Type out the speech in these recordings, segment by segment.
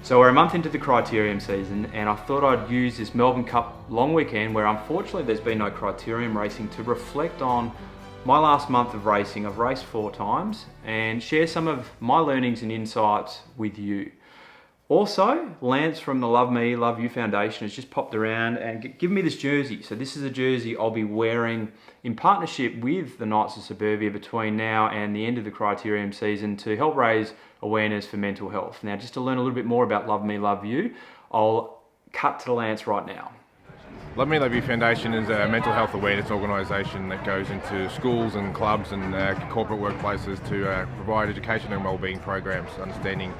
So we're a month into the Criterium season, and I thought I'd use this Melbourne Cup long weekend, where unfortunately there's been no Criterium racing, to reflect on my last month of racing. I've raced 4 times and share some of my learnings and insights with you. Also, Lance from the Love Me, Love You Foundation has just popped around and given me this jersey. So this is a jersey I'll be wearing in partnership with the Knights of Suburbia between now and the end of the Criterium season to help raise awareness for mental health. Now, just to learn a little bit more about Love Me, Love You, I'll cut to Lance right now. Love Me, Love You Foundation is a mental health awareness organisation that goes into schools and clubs and corporate workplaces to provide education and wellbeing programs, understanding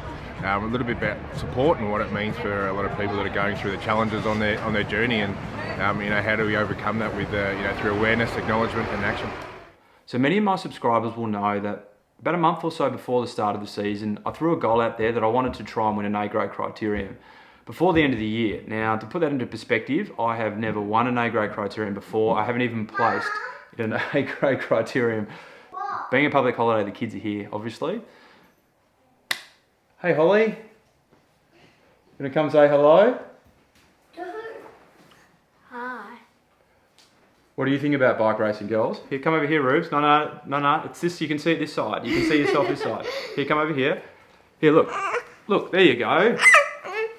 a little bit about support and what it means for a lot of people that are going through the challenges on their journey, and how do we overcome that with through awareness, acknowledgement and action. So many of my subscribers will know that about a month or so before the start of the season, I threw a goal out there that I wanted to try and win an A-grade Criterium before the end of the year. Now, to put that into perspective, I have never won an A-grade Criterium before. I haven't even placed in an A-grade Criterium. Being a public holiday, the kids are here, obviously. Hey, Holly. Gonna come say hello? Hi. What do you think about bike racing, girls? Here, come over here, Rubes. No. It's this. You can see it this side. You can see yourself this side. Here, come over here. Here, look. Look, there you go.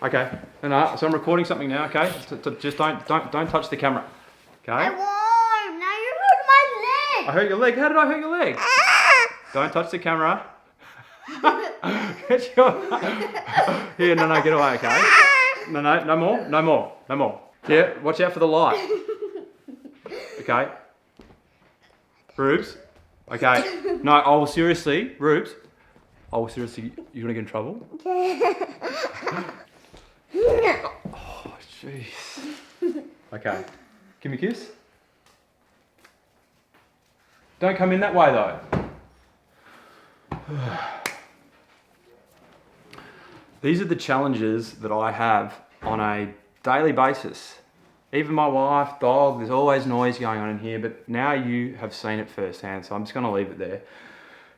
Okay. No. So I'm recording something now. Okay. Just don't touch the camera. Okay. I won't. Now you hurt my leg. I hurt your leg. How did I hurt your leg? Don't touch the camera. Get your... Here, no, get away, okay? No more. Yeah, watch out for the light. Okay. Rubes. Okay. No, seriously, Rubes. You're gonna get in trouble. Oh, jeez. Okay. Give me a kiss. Don't come in that way though. These are the challenges that I have on a daily basis. Even my wife, dog, there's always noise going on in here, but now you have seen it firsthand, so I'm just gonna leave it there.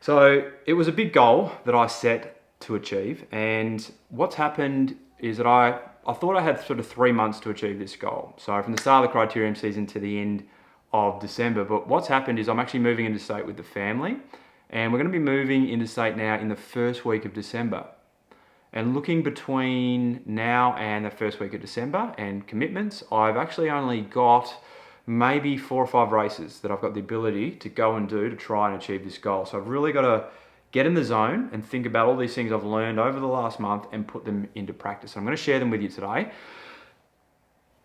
So it was a big goal that I set to achieve, and what's happened is that I thought I had sort of 3 months to achieve this goal. So from the start of the Criterium season to the end of December, but what's happened is I'm actually moving interstate with the family, and we're gonna be moving interstate now in the first week of December. And looking between now and the first week of December and commitments, I've actually only got maybe 4 or 5 races that I've got the ability to go and do to try and achieve this goal. So I've really got to get in the zone and think about all these things I've learned over the last month and put them into practice. I'm going to share them with you today.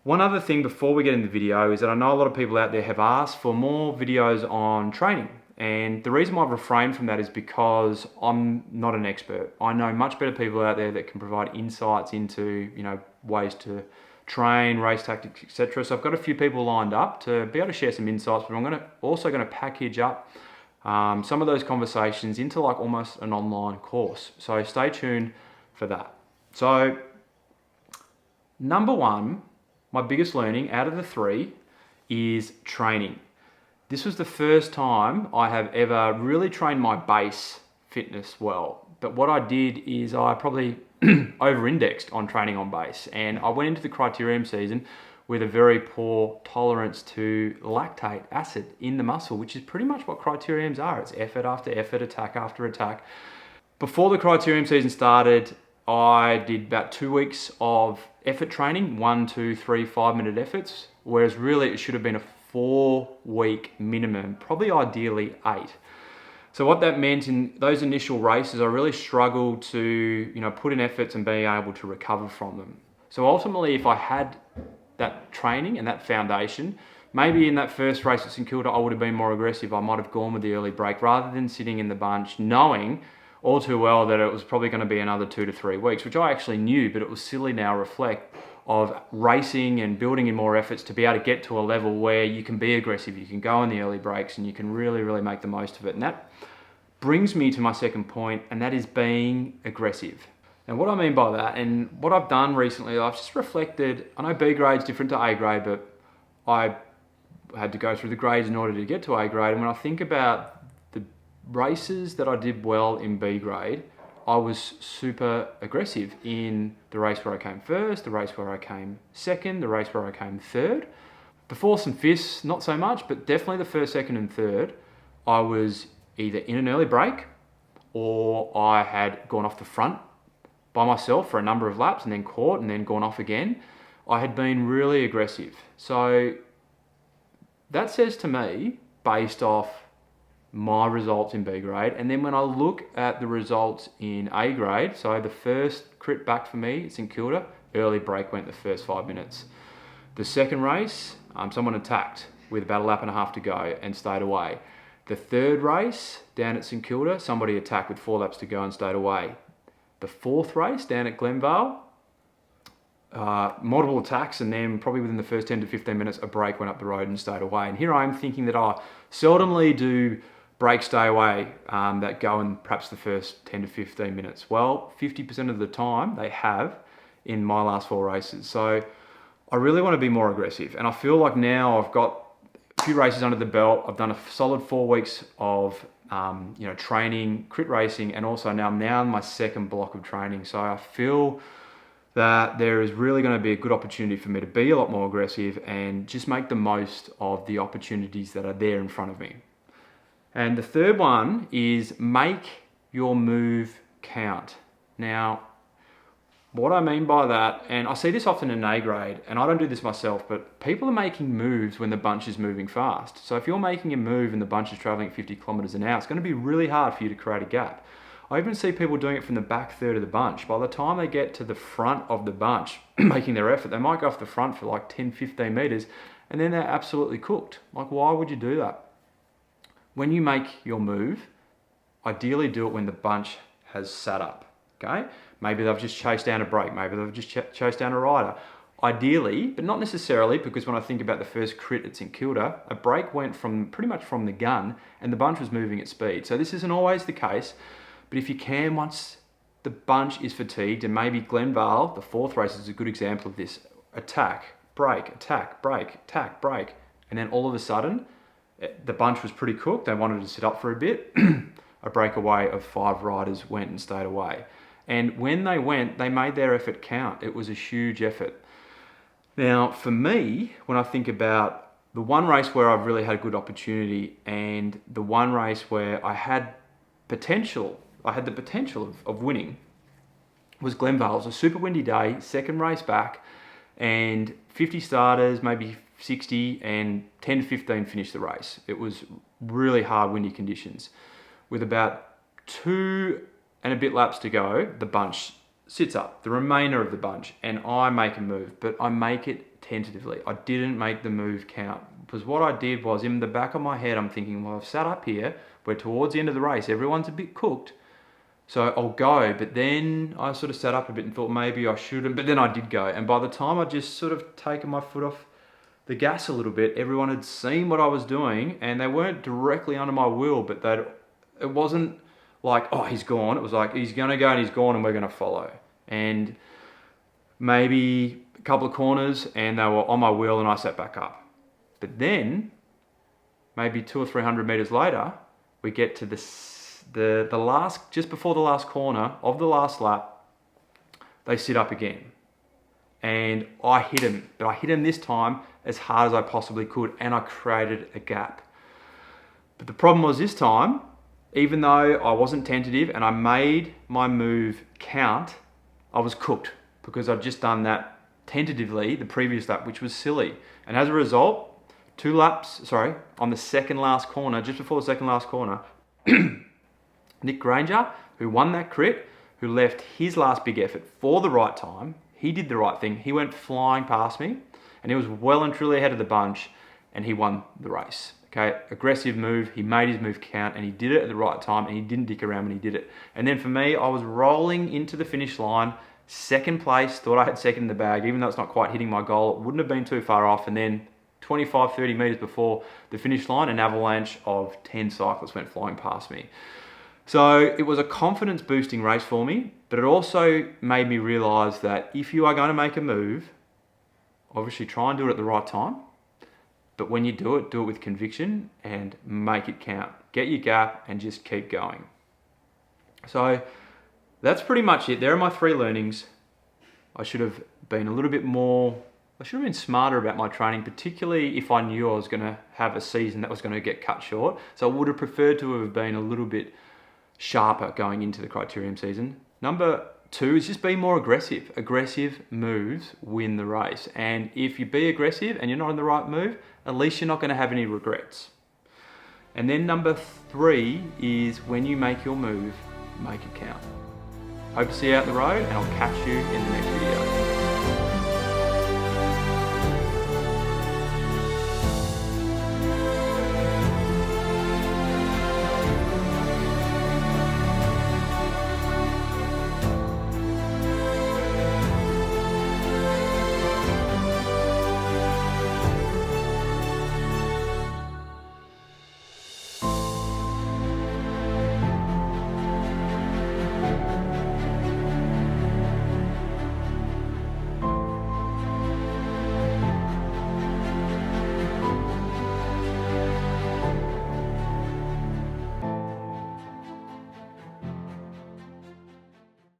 One other thing before we get in the video is that I know a lot of people out there have asked for more videos on training. And the reason why I've refrained from that is because I'm not an expert. I know much better people out there that can provide insights into, ways to train, race tactics, etc. So I've got a few people lined up to be able to share some insights, but I'm also going to package up some of those conversations into like almost an online course. So stay tuned for that. So number 1, my biggest learning out of the 3 is training. This was the first time I have ever really trained my base fitness well. But what I did is I probably over-indexed on training on base. And I went into the Criterium season with a very poor tolerance to lactate acid in the muscle, which is pretty much what Criteriums are. It's effort after effort, attack after attack. Before the Criterium season started, I did about 2 weeks of effort training, 1, 2, 3, 5-minute efforts, whereas really it should have been a 4-week minimum, probably ideally 8. So what that meant in those initial races, I really struggled to, put in efforts and being able to recover from them. So ultimately, if I had that training and that foundation, maybe in that first race at St Kilda, I would have been more aggressive. I might have gone with the early break rather than sitting in the bunch, knowing all too well that it was probably going to be another 2 to 3 weeks, which I actually knew, but it was silly now reflect of racing and building in more efforts to be able to get to a level where you can be aggressive, you can go in the early breaks, and you can really, really make the most of it. And that brings me to my second point, and that is being aggressive. And what I mean by that, and what I've done recently, I've just reflected. I know B grade's different to A grade, but I had to go through the grades in order to get to A grade. And when I think about the races that I did well in B grade, I was super aggressive in the race where I came first, the race where I came second, the race where I came third. The fourths and fifths, not so much, but definitely the first, second and third, I was either in an early break or I had gone off the front by myself for a number of laps and then caught and then gone off again. I had been really aggressive. So that says to me, based off my results in B grade, and then when I look at the results in A grade, so the first crit back for me, St Kilda, early break went the first 5 minutes. The second race, someone attacked with about a lap and a half to go and stayed away. The third race down at St Kilda, somebody attacked with 4 laps to go and stayed away. The fourth race down at Glenvale, multiple attacks, and then probably within the first 10 to 15 minutes, a break went up the road and stayed away. And here I am thinking that I seldomly do break stay away that go in perhaps the first 10 to 15 minutes. Well, 50% of the time they have in my last 4 races. So I really want to be more aggressive. And I feel like now I've got a few races under the belt. I've done a solid 4 weeks of training, crit racing, and also now I'm in my second block of training. So I feel that there is really going to be a good opportunity for me to be a lot more aggressive and just make the most of the opportunities that are there in front of me. And the third one is make your move count. Now, what I mean by that, and I see this often in A grade, and I don't do this myself, but people are making moves when the bunch is moving fast. So if you're making a move and the bunch is traveling at 50 kilometers an hour, it's going to be really hard for you to create a gap. I even see people doing it from the back third of the bunch. By the time they get to the front of the bunch, making their effort, they might go off the front for like 10, 15 meters, and then they're absolutely cooked. Like, why would you do that? When you make your move, ideally do it when the bunch has sat up, okay? Maybe they've just chased down a break. Maybe they've just chased down a rider. Ideally, but not necessarily, because when I think about the first crit at St Kilda, a break went from pretty much from the gun and the bunch was moving at speed. So this isn't always the case, but if you can, once the bunch is fatigued, and maybe Glenvale, the fourth race, is a good example of this. Attack, break, attack, break, attack, break. And then all of a sudden, the bunch was pretty cooked. They wanted to sit up for a bit. A breakaway of 5 riders went and stayed away. And when they went, they made their effort count. It was a huge effort. Now, for me, when I think about the one race where I've really had a good opportunity and the one race where I had the potential of winning, was Glenvale. It was a super windy day, second race back, and 50 starters, maybe 60, and 10 to 15 finished the race. It was really hard windy conditions. With about 2 and a bit laps to go, the bunch sits up, the remainder of the bunch, and I make a move, but I make it tentatively. I didn't make the move count, because what I did was, in the back of my head, I'm thinking, well, I've sat up here, we're towards the end of the race, everyone's a bit cooked, so I'll go. But then I sort of sat up a bit and thought maybe I shouldn't, but then I did go. And by the time I just sort of taken my foot off the gas a little bit, everyone had seen what I was doing, and they weren't directly under my wheel, but it wasn't like, oh, he's gone. It was like, he's going to go and he's gone and we're going to follow. And maybe a couple of corners and they were on my wheel and I sat back up. But then, maybe 200 or 300 meters later, we get to the last, just before the last corner of the last lap, they sit up again. And I hit him, but I hit him this time as hard as I possibly could, and I created a gap. But the problem was this time, even though I wasn't tentative and I made my move count, I was cooked because I'd just done that tentatively the previous lap, which was silly. And as a result, on the second last corner, just before the second last corner, Nick Granger, who won that crit, who left his last big effort for the right time, he did the right thing. He went flying past me and he was well and truly ahead of the bunch and he won the race. Okay, aggressive move, he made his move count and he did it at the right time and he didn't dick around when he did it. And then for me, I was rolling into the finish line, second place, thought I had second in the bag, even though it's not quite hitting my goal, it wouldn't have been too far off. And then 25, 30 meters before the finish line, an avalanche of 10 cyclists went flying past me. So it was a confidence boosting race for me, but it also made me realize that if you are going to make a move, obviously try and do it at the right time. But when you do it with conviction and make it count. Get your gap and just keep going. So That's pretty much it. There are my 3 learnings. I should have been smarter about my training, particularly if I knew I was going to have a season that was going to get cut short. So I would have preferred to have been a little bit sharper going into the criterium season. Number 2 is just be more aggressive. Aggressive moves win the race. And if you be aggressive and you're not in the right move, at least you're not going to have any regrets. And then number 3 is when you make your move, make it count. Hope to see you out the road, and I'll catch you in the next video.